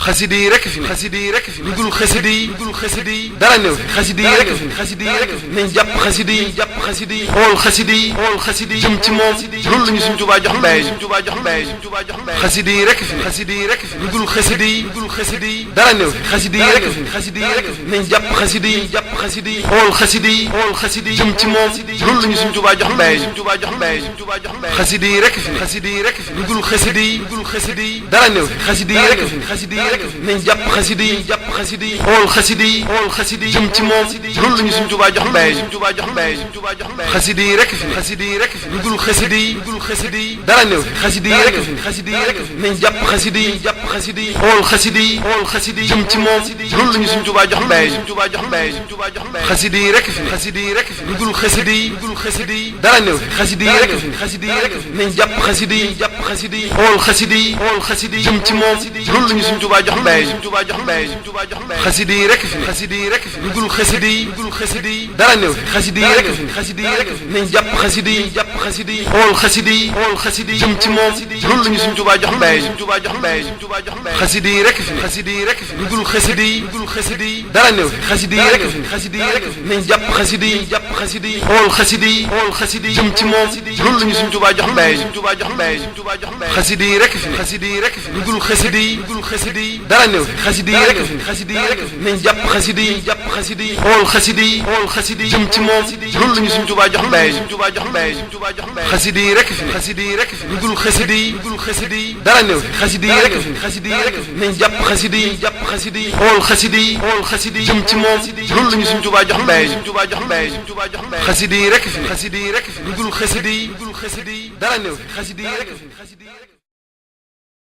xasida yi rek fi ne lu dul xasida yi dara néew fi xasida yi rek fi ne nañ jàpp xasida yi xool xasida yi jëm ci moom loolu la ñu suñ Tuubaa jox mbay xasida yi rek fi ne lu dul xasida yi dara néew fi xasida yi rek fi ne nañ jàpp xasida yi xool xasida yi jëm ci moom loolu la ñu suñ Tuubaa jox mbay xasida yi rek fi ne lu dul xasida yi dara néew fi xasida yi rek fi nañ jàpp xasida yi xool xasida yi jëm ci moom loolu la ñu suñ Tuubaa jox mbay xasida yi rek fi ne lu dul xasida yi dara néew fi xasida yi rek fi nañ jàpp xasida yi xool xasida yi jëm ci moom loolu la ñu suñ Tuubaa jox mbay xasida yi rek fi ne lu dul xasida yi dara néew fi xasida yi rek fi nañ jàpp xasida yi xool xasida yi jëm ci moom loolu la ñu suñ Tuubaa jox mbay xasida yi rek fi ne lu dul xasida yi dara néew fi xasida yi rek fi nañ jàpp xasida yi xool xasida yi jëm ci moom loolu la ñu suñ Tuubaa jox mbay xasida yi rek fi ne lu dul xasida yi dara néew fi xasida yi rek fi nañ jàpp xasida yi xool xasida yi jëm ci moom loolu la ñu suñ Tuubaa jox mbay xasida yi rek fi ne lu dul xasida yi dara néew fi xasida yi rek fi nañ jàpp xasida yi xool xasida yi jëm ci moom loolu la ñu suñ Tuubaa jox mbay xasida yi rek fi ne lu dul xasida yi dara néew fi xasida yi rek fi nañ jàpp xasida yi xool xasida yi jëm ci moom loolu la ñu suñ Tuubaa jox mbay xasida yi rek fi ne lu dul xasida yi dara néew fi xasida yi rek fi